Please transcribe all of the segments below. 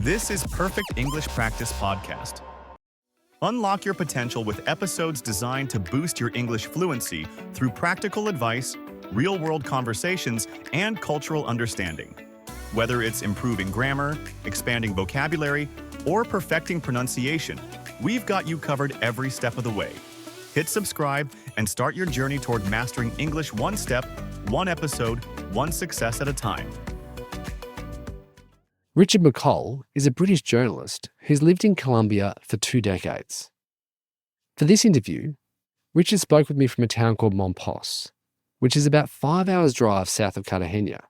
This is Perfect English Practice Podcast. Unlock your potential with episodes designed to boost your English fluency through practical advice, real-world conversations, and cultural understanding. Whether it's improving grammar, expanding vocabulary, or perfecting pronunciation, we've got you covered every step of the way. Hit subscribe and start your journey toward mastering English one step, one episode, one success at a time. Richard McColl is a British journalist who's lived in Colombia for 2 decades. For this interview, Richard spoke with me from a town called Monpós, which is about 5 hours drive south of Cartagena.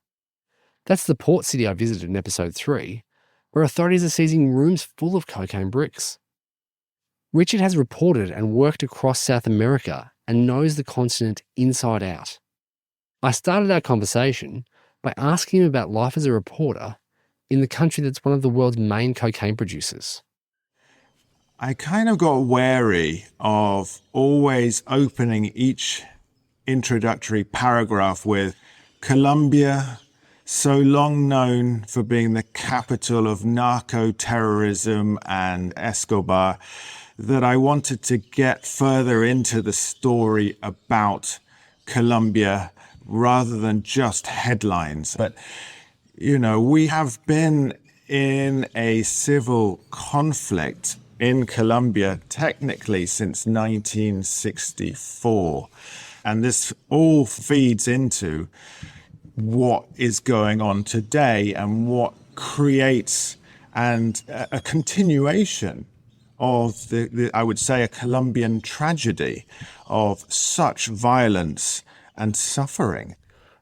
That's the port city I visited in episode 3, where authorities are seizing rooms full of cocaine bricks. Richard has reported and worked across South America and knows the continent inside out. I started our conversation by asking him about life as a reporter in the country that's one of the world's main cocaine producers. I kind of got wary of always opening each introductory paragraph with Colombia, so long known for being the capital of narco-terrorism and Escobar, that I wanted to get further into the story about Colombia rather than just headlines. But you know, we have been in a civil conflict in Colombia technically since 1964. And this all feeds into what is going on today and what creates a continuation of I would say, a Colombian tragedy of such violence and suffering.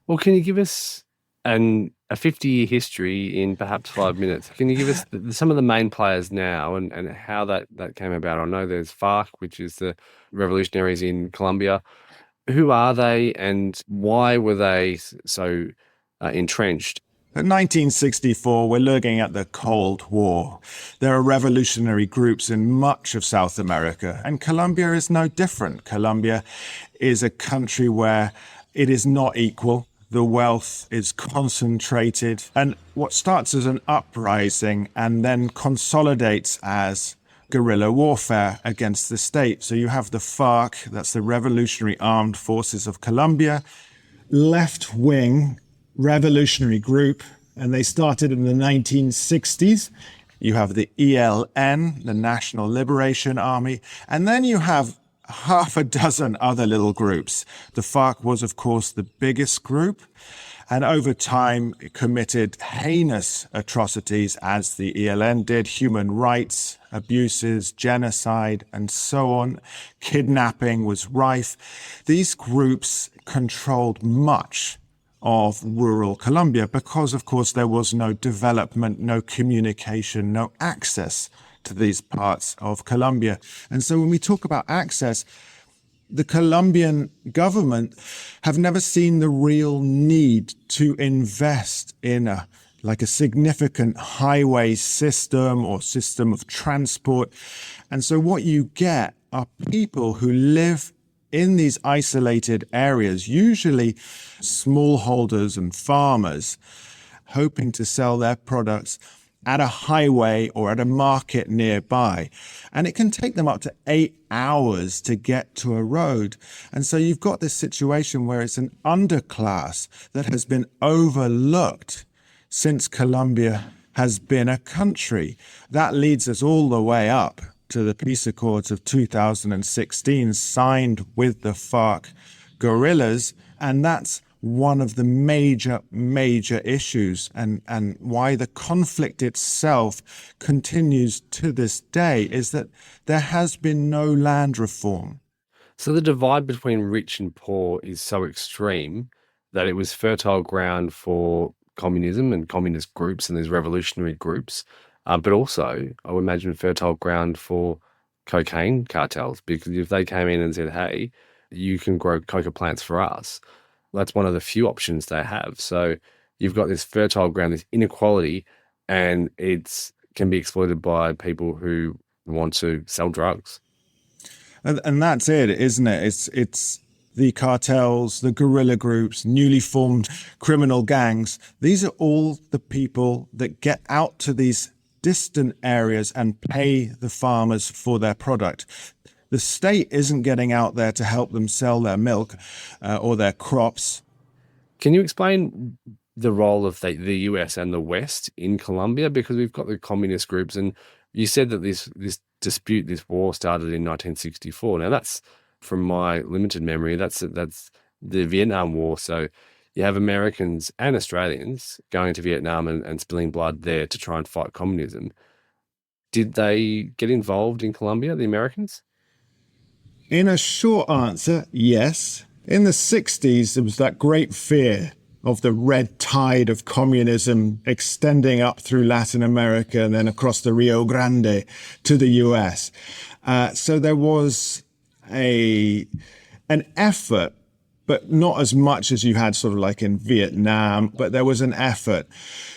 Well, can you give us a 50-year history in perhaps 5 minutes? Can you give us some of the main players now and how that came about? I know there's FARC, which is the revolutionaries in Colombia. Who are they and why were they so entrenched? In 1964, we're looking at the Cold War. There are revolutionary groups in much of South America, and Colombia is no different. Colombia is a country where it is not equal. The wealth is concentrated, and what starts as an uprising and then consolidates as guerrilla warfare against the state. So you have the FARC, that's the Revolutionary Armed Forces of Colombia, left-wing revolutionary group, and they started in the 1960s. You have the ELN, the National Liberation Army, and then you have half a dozen other little groups. The FARC was, of course, the biggest group, and over time committed heinous atrocities as the ELN did, human rights abuses, genocide, and so on. Kidnapping was rife. These groups controlled much of rural Colombia because, of course, there was no development, no communication, no access to these parts of Colombia. And so when we talk about access, the Colombian government have never seen the real need to invest in a significant highway system or system of transport. And so what you get are people who live in these isolated areas, usually smallholders and farmers, hoping to sell their products at a highway or at a market nearby. And it can take them up to 8 hours to get to a road. And so you've got this situation where it's an underclass that has been overlooked since Colombia has been a country. That leads us all the way up to the peace accords of 2016 signed with the FARC guerrillas. And that's one of the major issues and why the conflict itself continues to this day is that there has been no land reform. So the divide between rich and poor is so extreme that it was fertile ground for communism and communist groups and these revolutionary groups, but also, I would imagine, fertile ground for cocaine cartels, because if they came in and said, hey, you can grow coca plants for us, that's one of the few options they have. So you've got this fertile ground, this inequality, and it can be exploited by people who want to sell drugs. And that's it, isn't it? It's the cartels, the guerrilla groups, newly formed criminal gangs. These are all the people that get out to these distant areas and pay the farmers for their product. The state isn't getting out there to help them sell their milk or their crops. Can you explain the role of the US and the West in Colombia? Because we've got the communist groups, and you said that this dispute, this war started in 1964. Now that's, from my limited memory, that's the Vietnam War. So you have Americans and Australians going to Vietnam and spilling blood there to try and fight communism. Did they get involved in Colombia, the Americans? In a short answer, yes. In the 60s, there was that great fear of the red tide of communism extending up through Latin America and then across the Rio Grande to the US. So there was an effort, but not as much as you had sort of like in Vietnam, but there was an effort.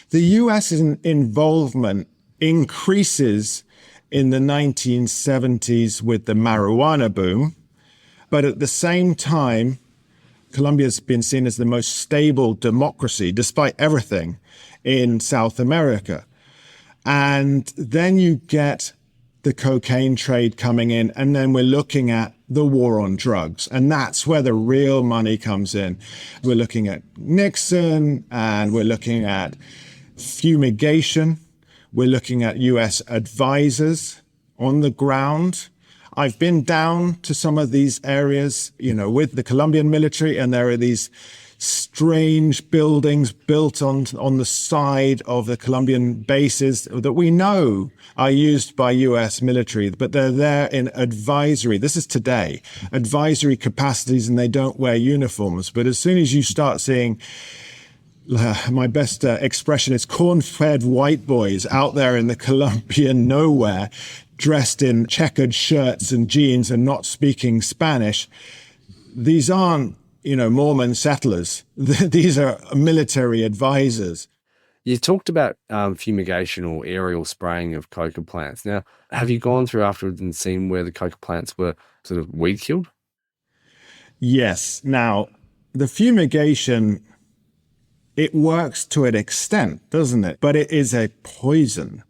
The US involvement increases in the 1970s with the marijuana boom, but at the same time, Colombia's been seen as the most stable democracy, despite everything, in South America. And then you get the cocaine trade coming in, and then we're looking at the war on drugs. And that's where the real money comes in. We're looking at Nixon, and we're looking at fumigation. We're looking at US advisors on the ground. I've been down to some of these areas, with the Colombian military, and there are these strange buildings built on the side of the Colombian bases that we know are used by US military, but they're there in advisory. This is today, advisory capacities, and they don't wear uniforms. But as soon as you start seeing, my best expression is corn-fed white boys out there in the Colombian nowhere, dressed in checkered shirts and jeans and not speaking Spanish. These aren't, Mormon settlers. These are military advisors. You talked about fumigation or aerial spraying of coca plants. Now, have you gone through afterwards and seen where the coca plants were sort of weed killed? Yes. Now, the fumigation, it works to an extent, doesn't it? But it is a poison.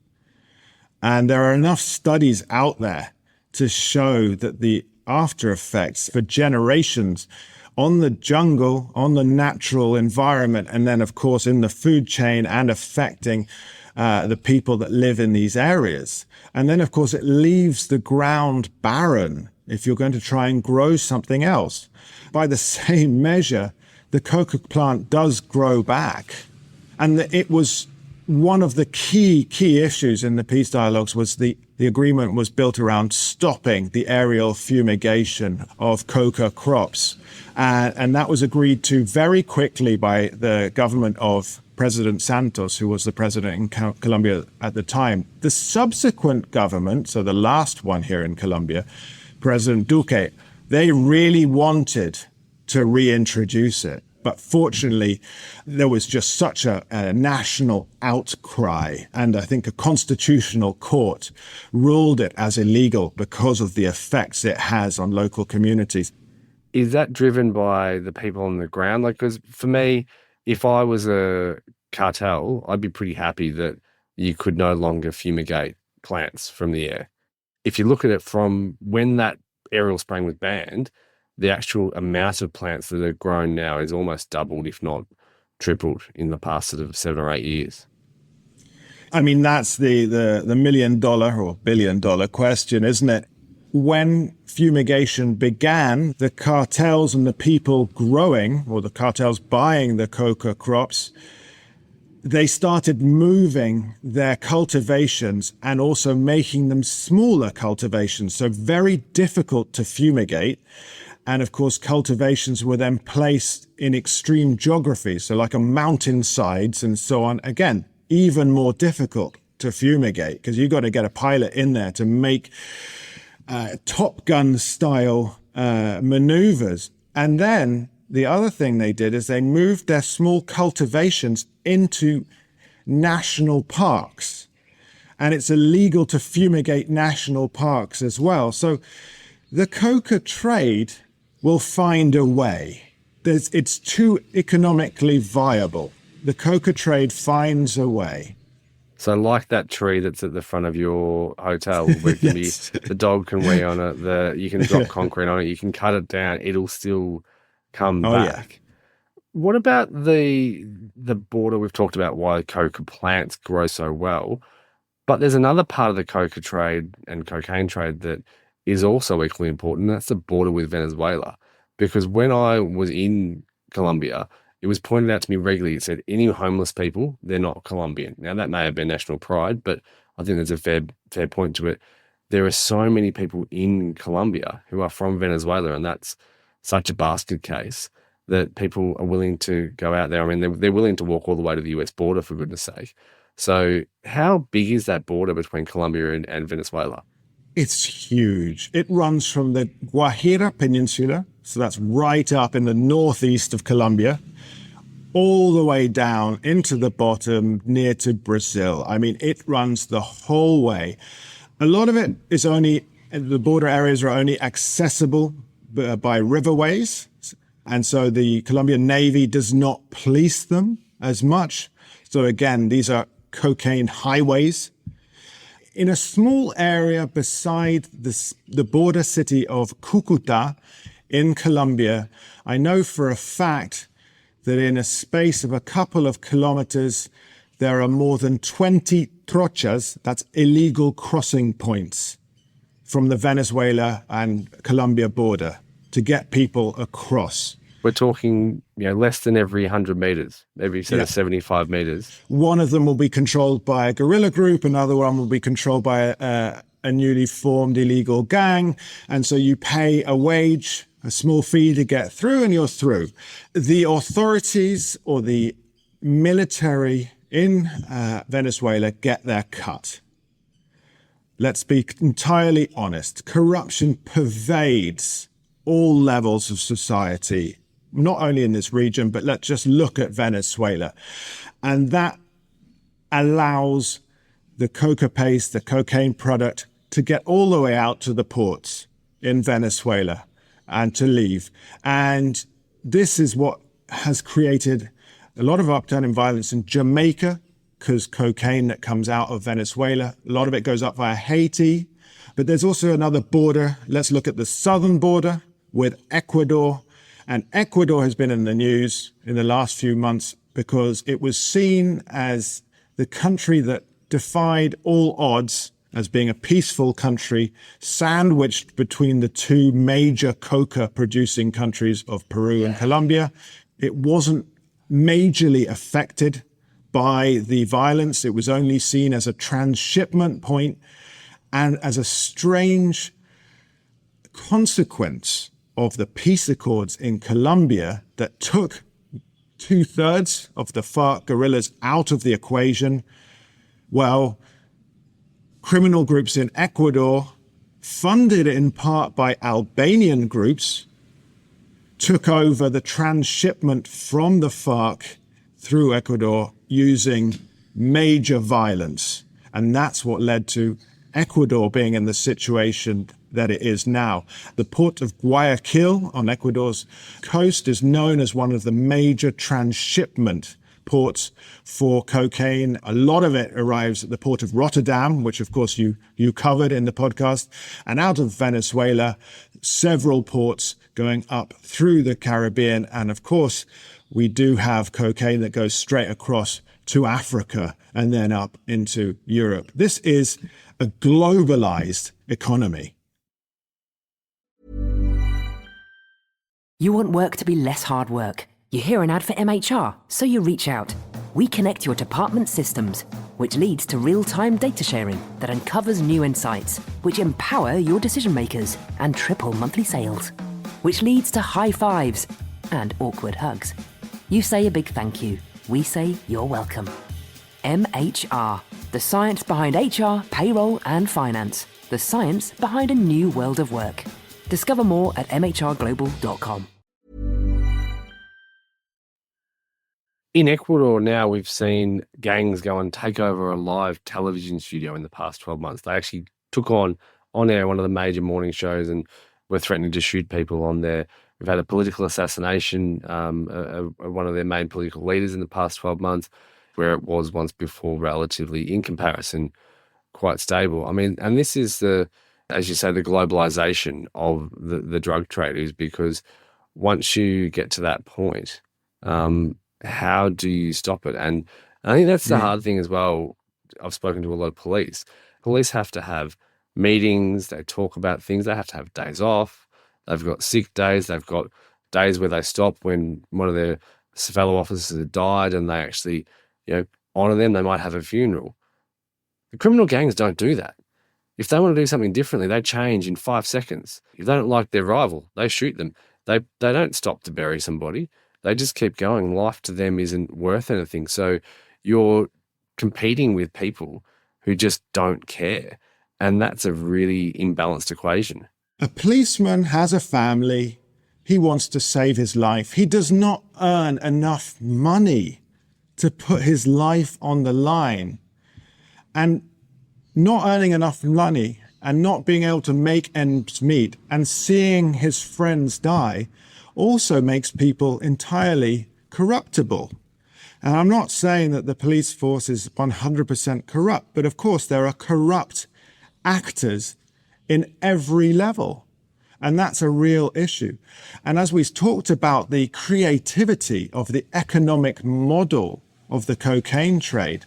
And there are enough studies out there to show that the after effects for generations on the jungle, on the natural environment, and then, of course, in the food chain and affecting the people that live in these areas. And then, of course, it leaves the ground barren if you're going to try and grow something else. By the same measure, the coca plant does grow back. And it was one of the key issues in the peace dialogues was the agreement was built around stopping the aerial fumigation of coca crops. And that was agreed to very quickly by the government of President Santos, who was the president in Colombia at the time. The subsequent government, so the last one here in Colombia, President Duque, they really wanted to reintroduce it. But fortunately, there was just such a national outcry, and I think a constitutional court ruled it as illegal because of the effects it has on local communities. Is that driven by the people on the ground? Because for me, if I was a cartel, I'd be pretty happy that you could no longer fumigate plants from the air. If you look at it from when that aerial spraying was banned, the actual amount of plants that are grown now is almost doubled, if not tripled, in the past sort of 7 or 8 years. I mean, that's the $1 million or $1 billion question, isn't it? When fumigation began, the cartels and the people growing, or the cartels buying the coca crops, they started moving their cultivations and also making them smaller cultivations, so very difficult to fumigate. And of course, cultivations were then placed in extreme geography, so like on mountainsides and so on. Again, even more difficult to fumigate because you've got to get a pilot in there to make Top Gun style maneuvers. And then the other thing they did is they moved their small cultivations into national parks. And it's illegal to fumigate national parks as well. So the coca trade will find a way. It's too economically viable. The coca trade finds a way. So like that tree that's at the front of your hotel, where it can Yes. be, the dog can wee on it, you can drop concrete on it, you can cut it down, it'll still come Oh, yeah. back. What about the border? We've talked about why coca plants grow so well, but there's another part of the coca trade and cocaine trade that is also equally important. And that's the border with Venezuela. Because when I was in Colombia, it was pointed out to me regularly. It said, any homeless people, they're not Colombian. Now, that may have been national pride, but I think there's a fair point to it. There are so many people in Colombia who are from Venezuela, and that's such a basket case that people are willing to go out there. I mean, they're willing to walk all the way to the US border, for goodness sake. So how big is that border between Colombia and Venezuela? It's huge. It runs from the Guajira Peninsula, so that's right up in the northeast of Colombia, all the way down into the bottom near to Brazil. I mean, it runs the whole way. A lot of it is the border areas are only accessible by riverways. And so the Colombian Navy does not police them as much. So again, these are cocaine highways. In a small area beside the border city of Cucuta in Colombia, I know for a fact that in a space of a couple of kilometers, there are more than 20 trochas, that's illegal crossing points, from the Venezuela and Colombia border to get people across. We're talking, less than every 100 meters, every set of 75 meters. One of them will be controlled by a guerrilla group, another one will be controlled by a newly formed illegal gang. And so you pay a wage, a small fee to get through, and you're through. The authorities or the military in Venezuela get their cut. Let's be entirely honest. Corruption pervades all levels of society, not only in this region, but let's just look at Venezuela. And that allows the coca paste, the cocaine product, to get all the way out to the ports in Venezuela and to leave. And this is what has created a lot of upturn in violence in Jamaica, because cocaine that comes out of Venezuela, a lot of it goes up via Haiti. But there's also another border. Let's look at the southern border with Ecuador. And Ecuador has been in the news in the last few months because it was seen as the country that defied all odds as being a peaceful country, sandwiched between the two major coca producing countries of Peru and Colombia. It wasn't majorly affected by the violence. It was only seen as a transshipment point and as a strange consequence of the peace accords in Colombia that took 2/3 of the FARC guerrillas out of the equation. Well, criminal groups in Ecuador, funded in part by Albanian groups, took over the transshipment from the FARC through Ecuador using major violence. And that's what led to Ecuador being in the situation that it is now. The port of Guayaquil on Ecuador's coast is known as one of the major transshipment ports for cocaine. A lot of it arrives at the port of Rotterdam, which of course you covered in the podcast, and out of Venezuela, several ports going up through the Caribbean. And of course, we do have cocaine that goes straight across to Africa and then up into Europe. This is a globalized economy. You want work to be less hard work. You hear an ad for MHR, so you reach out. We connect your department systems, which leads to real-time data sharing that uncovers new insights, which empower your decision makers and triple monthly sales, which leads to high fives and awkward hugs. You say a big thank you. We say you're welcome. MHR, the science behind HR, payroll and finance. The science behind a new world of work. Discover more at mhrglobal.com. In Ecuador now, we've seen gangs go and take over a live television studio in the past 12 months. They actually took on air one of the major morning shows and were threatening to shoot people on there. We've had a political assassination of one of their main political leaders in the past 12 months. where it was once before, relatively, in comparison, quite stable. I mean, and this is as you say, the globalization of the drug trade, is because once you get to that point, how do you stop it? And I think that's the hard thing as well. I've spoken to a lot of police. Police have to have meetings, they talk about things, they have to have days off, they've got sick days, they've got days where they stop when one of their fellow officers has died and they actually, honour them. They might have a funeral. The criminal gangs don't do that. If they want to do something differently, they change in 5 seconds. If they don't like their rival, they shoot them. They don't stop to bury somebody. They just keep going. Life to them isn't worth anything. So you're competing with people who just don't care. And that's a really imbalanced equation. A policeman has a family. He wants to save his life. He does not earn enough money to put his life on the line. And not earning enough money and not being able to make ends meet and seeing his friends die also makes people entirely corruptible. And I'm not saying that the police force is 100% corrupt, but of course there are corrupt actors in every level. And that's a real issue. And as we've talked about the creativity of the economic model of the cocaine trade,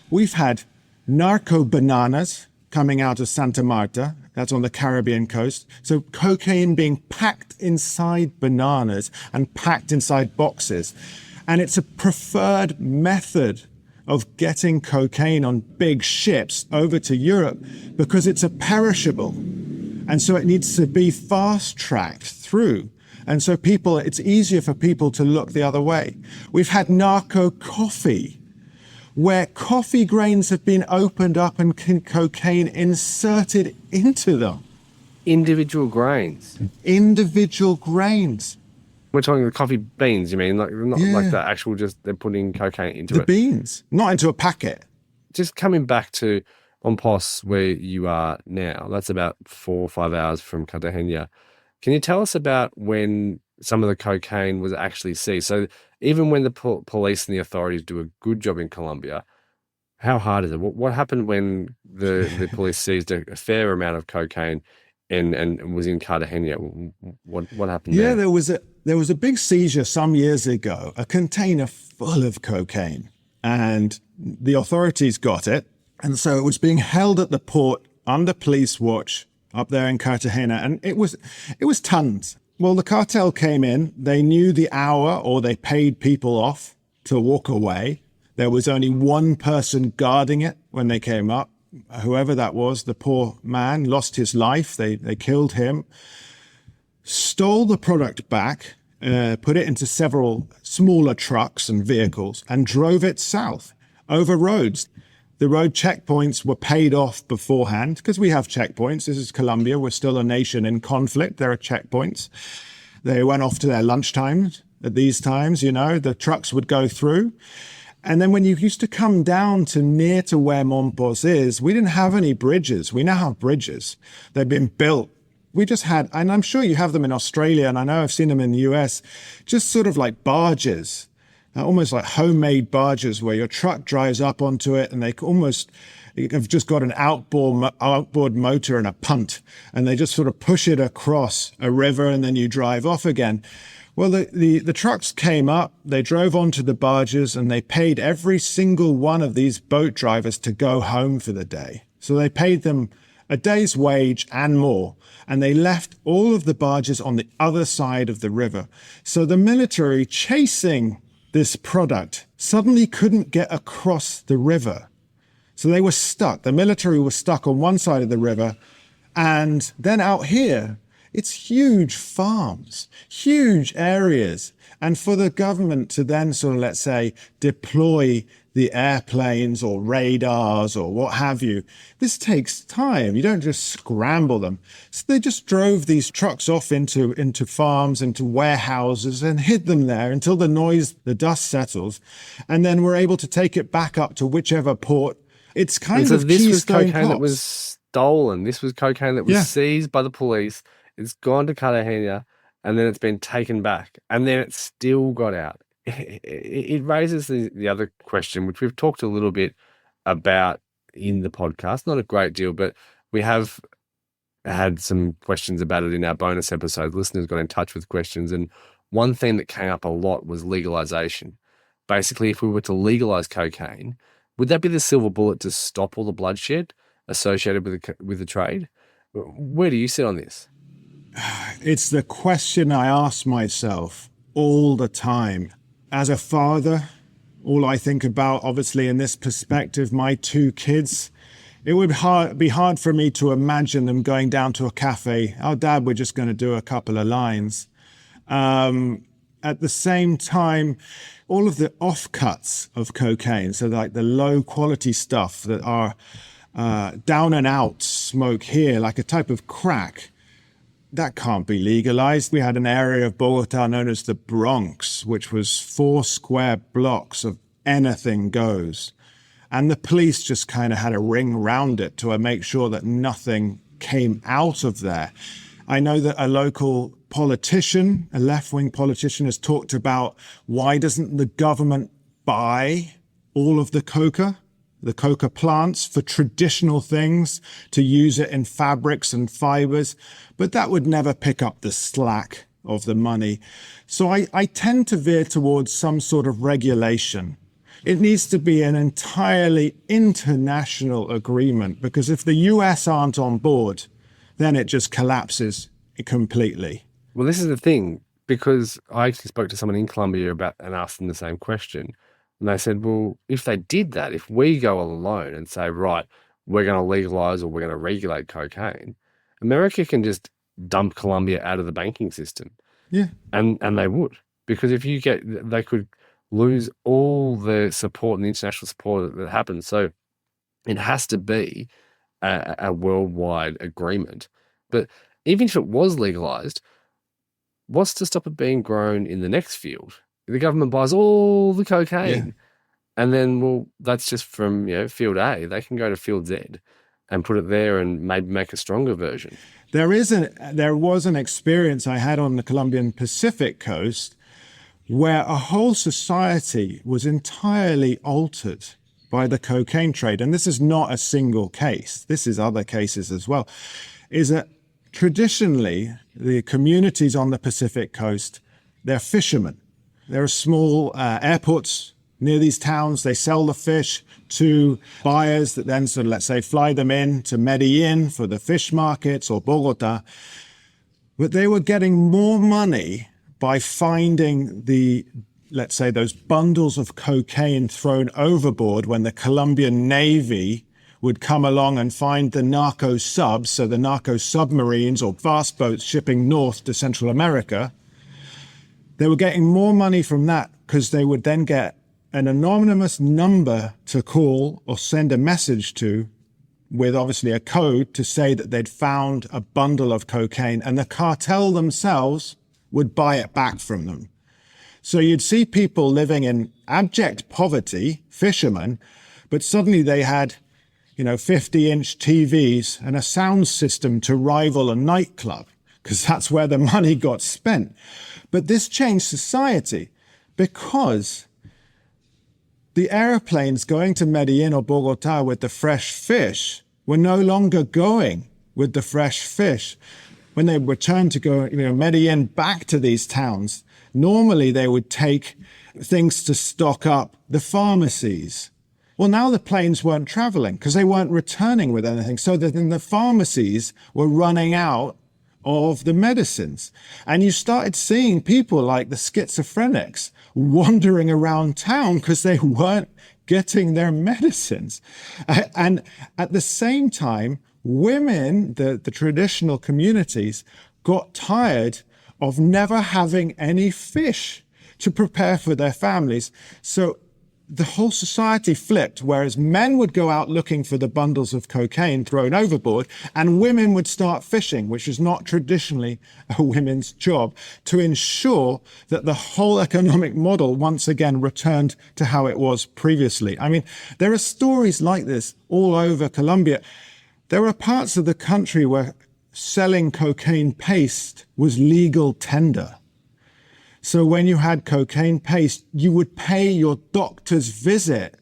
we've had narco bananas coming out of Santa Marta, that's on the Caribbean coast. So cocaine being packed inside bananas and packed inside boxes. And it's a preferred method of getting cocaine on big ships over to Europe because it's a perishable. And so it needs to be fast-tracked through. And so it's easier for people to look the other way. We've had narco coffee, where coffee grains have been opened up and cocaine inserted into them. Individual grains. Individual grains. We're talking the coffee beans, you mean? Like the actual, just they're putting cocaine into the it. The beans, not into a packet. Just coming back to Mompos, where you are now, that's about 4 or 5 hours from Cartagena. Can you tell us about when some of the cocaine was actually seized? So even when the police and the authorities do a good job in Colombia, how hard is it? What happened when the police seized a fair amount of cocaine and was in Cartagena? What happened there? Yeah, there was a big seizure some years ago, a container full of cocaine, and the authorities got it. And so it was being held at the port under police watch up there in Cartagena, and it was tons. Well, the cartel came in, they knew the hour, or they paid people off to walk away. There was only one person guarding it when they came up. Whoever that was, the poor man lost his life. They killed him, stole the product back, put it into several smaller trucks and vehicles, and drove it south over roads. The road checkpoints were paid off beforehand because we have checkpoints. This is Colombia. We're still a nation in conflict. There are checkpoints. They went off to their lunchtimes at these times, the trucks would go through. And then when you used to come down to near to where Mompos is, we didn't have any bridges. We now have bridges. They've been built. We just had, and I'm sure you have them in Australia, and I know I've seen them in the US, just sort of like barges. Almost like homemade barges where your truck drives up onto it and they almost have just got an outboard motor and a punt, and they just sort of push it across a river and then you drive off again. Well, the trucks came up, they drove onto the barges, and they paid every single one of these boat drivers to go home for the day. So they paid them a day's wage and more, and they left all of the barges on the other side of the river. So the military chasing this product suddenly couldn't get across the river. So they were stuck. The military was stuck on one side of the river. And then out here, it's huge farms, huge areas. And for the government to then sort of, let's say, deploy the airplanes or radars or what have you, this takes time. You don't just scramble them. So they just drove these trucks off into farms, into warehouses, and hid them there until the dust settles. And then we're able to take it back up to whichever port. It's kind of this was Keystone cocaine that Cops. was stolen. This was cocaine that was seized by the police. It's gone to Cartagena, and then it's been taken back, and then it still got out. it raises the other question, which we've talked a little bit about in the podcast, not a great deal, but we have had some questions about it in our bonus episode. Listeners got in touch with questions, and one thing that came up a lot was legalization. Basically, if we were to legalize cocaine, would that be the silver bullet to stop all the bloodshed associated with the trade? Where do you sit on this? It's the question I ask myself all the time. As a father, all I think about, obviously, in this perspective, my 2 kids, it would be hard for me to imagine them going down to a cafe. Oh, Dad, we're just going to do a couple of lines. At the same time, all of the offcuts of cocaine, so like the low quality stuff that are down and out smoke here, like a type of crack, that can't be legalized. We had an area of Bogota known as the Bronx, which was 4 square blocks of anything goes. And the police just kind of had a ring around it to make sure that nothing came out of there. I know that a local politician, a left-wing politician, has talked about why doesn't the government buy all of the coca plants for traditional things, to use it in fabrics and fibers, but that would never pick up the slack of the money. So I tend to veer towards some sort of regulation. It needs to be an entirely international agreement, because if the US aren't on board, then it just collapses completely. Well, this is the thing, because I actually spoke to someone in Colombia about and asked them the same question. And they said, well, if they did that, if we go alone and say, right, we're going to legalize or we're going to regulate cocaine, America can just dump Colombia out of the banking system. Yeah. And they would. Because if they could lose all the support and the international support that happens. So it has to be a worldwide agreement. But even if it was legalized, what's to stop it being grown in the next field? The government buys all the cocaine, and then, well, that's just from field A. They can go to field Z and put it there and maybe make a stronger version. There was an experience I had on the Colombian Pacific coast where a whole society was entirely altered by the cocaine trade. And this is not a single case. This is other cases as well. Is that traditionally the communities on the Pacific coast, they're fishermen. There are small airports near these towns. They sell the fish to buyers that then sort of, let's say, fly them in to Medellin for the fish markets or Bogota. But they were getting more money by finding let's say, those bundles of cocaine thrown overboard when the Colombian Navy would come along and find the narco subs, so the narco submarines or fast boats shipping north to Central America. They were getting more money from that because they would then get an anonymous number to call or send a message to, with obviously a code to say that they'd found a bundle of cocaine, and the cartel themselves would buy it back from them. So you'd see people living in abject poverty, fishermen, but suddenly they had 50-inch TVs and a sound system to rival a nightclub, because that's where the money got spent. But this changed society because the airplanes going to Medellin or Bogota with the fresh fish were no longer going with the fresh fish. When they returned to go, Medellin back to these towns, normally they would take things to stock up the pharmacies. Well, now the planes weren't traveling because they weren't returning with anything. So that then the pharmacies were running out of the medicines. And you started seeing people like the schizophrenics wandering around town because they weren't getting their medicines. And at the same time, women, the traditional communities, got tired of never having any fish to prepare for their families. So the whole society flipped, whereas men would go out looking for the bundles of cocaine thrown overboard, and women would start fishing, which is not traditionally a women's job, to ensure that the whole economic model once again returned to how it was previously. I mean, there are stories like this all over Colombia. There are parts of the country where selling cocaine paste was legal tender. So when you had cocaine paste, you would pay your doctor's visit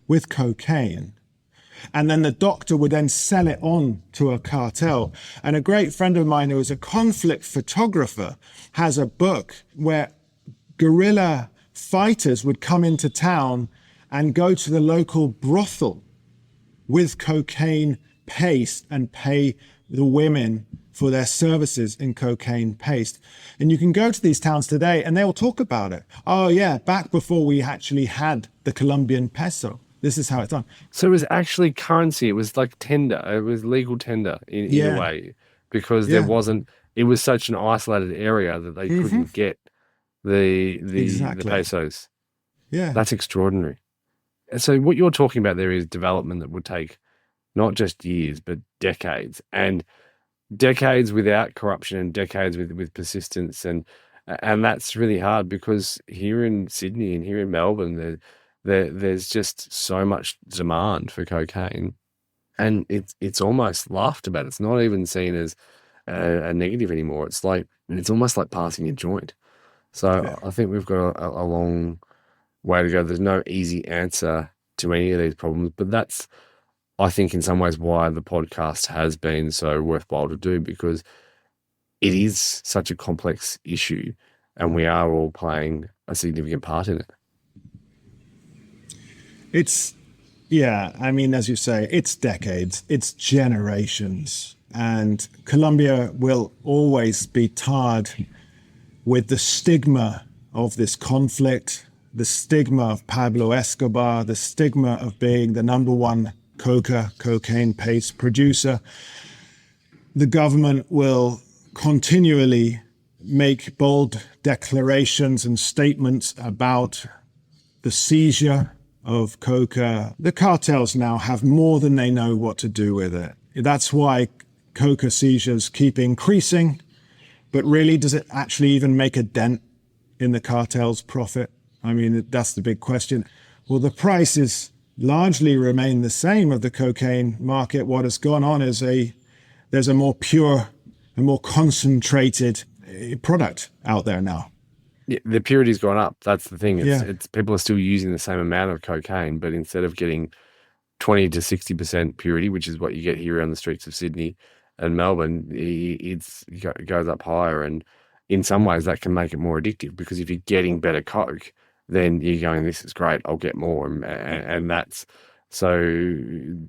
with cocaine. And then the doctor would then sell it on to a cartel. And a great friend of mine who is a conflict photographer has a book where guerrilla fighters would come into town and go to the local brothel with cocaine paste and pay the women for their services in cocaine paste. And you can go to these towns today and they'll talk about it. Oh yeah, back before we actually had the Colombian peso. This is how it's done. So it was actually currency. It was like tender. It was legal tender in a way, because there wasn't, it was such an isolated area that they couldn't get the pesos. Yeah. That's extraordinary. And so what you're talking about there is development that would take not just years, but decades, and decades without corruption and decades with persistence. And that's really hard, because here in Sydney and here in Melbourne, there's just so much demand for cocaine, and it's almost laughed about. It's not even seen as a negative anymore. It's almost like passing a joint. So I think we've got a long way to go. There's no easy answer to any of these problems, but that's, I think, in some ways why the podcast has been so worthwhile to do, because it is such a complex issue and we are all playing a significant part in it. It's, I mean, as you say, it's decades, it's generations. And Colombia will always be tarred with the stigma of this conflict, the stigma of Pablo Escobar, the stigma of being the number one cocaine paste producer. The government will continually make bold declarations and statements about the seizure of coca. The cartels now have more than they know what to do with it. That's why coca seizures keep increasing. But really, does it actually even make a dent in the cartel's profit? I mean, that's the big question. Well, the prices largely remain the same of the cocaine market. What has gone on is there's a more pure and more concentrated product out there now. Yeah, the purity's gone up. That's the thing. It's people are still using the same amount of cocaine, but instead of getting 20 to 60% purity, which is what you get here on the streets of Sydney and Melbourne, it goes up higher. And in some ways that can make it more addictive, because if you're getting better coke, then you're going, this is great, I'll get more. And that's, so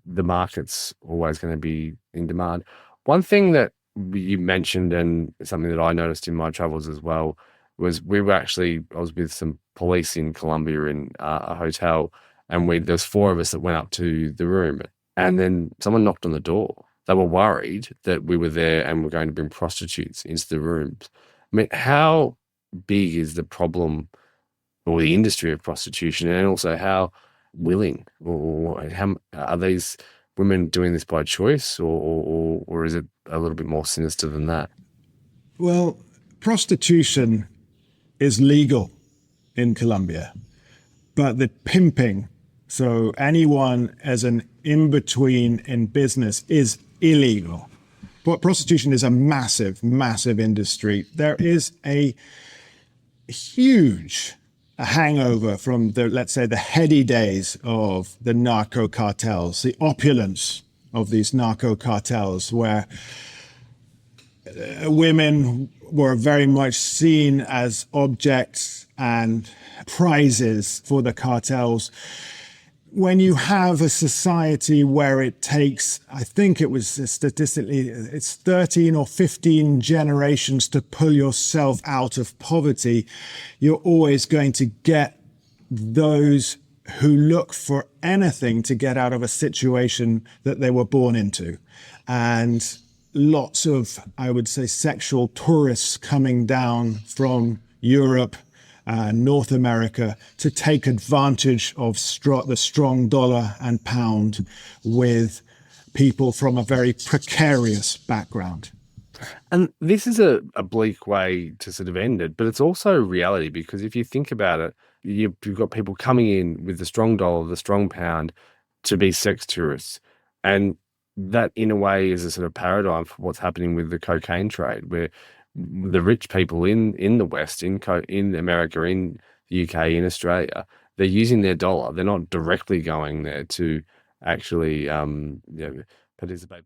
the market's always going to be in demand. One thing that you mentioned, and something that I noticed in my travels as well, was I was with some police in Colombia in a hotel, and there's four of us that went up to the room, and then someone knocked on the door. They were worried that we were there and were going to bring prostitutes into the rooms. I mean, how big is the problem or the industry of prostitution, and also how willing or how are these women doing this by choice, or is it a little bit more sinister than that? Well, prostitution is legal in Colombia, but the pimping, so anyone as an in-between in business, is illegal. But prostitution is a massive, massive industry. There is a huge hangover from let's say, the heady days of the narco cartels, the opulence of these narco cartels, where women were very much seen as objects and prizes for the cartels. When you have a society where it takes, I think it was statistically, it's 13 or 15 generations to pull yourself out of poverty, you're always going to get those who look for anything to get out of a situation that they were born into. And lots of, I would say, sexual tourists coming down from Europe, North America, to take advantage of the strong dollar and pound with people from a very precarious background. And this is a bleak way to sort of end it, but it's also reality, because if you think about it, you've got people coming in with the strong dollar, the strong pound, to be sex tourists. And that, in a way, is a sort of paradigm for what's happening with the cocaine trade, where the rich people in the West, in America, in the UK, in Australia, they're using their dollar. They're not directly going there to actually participate.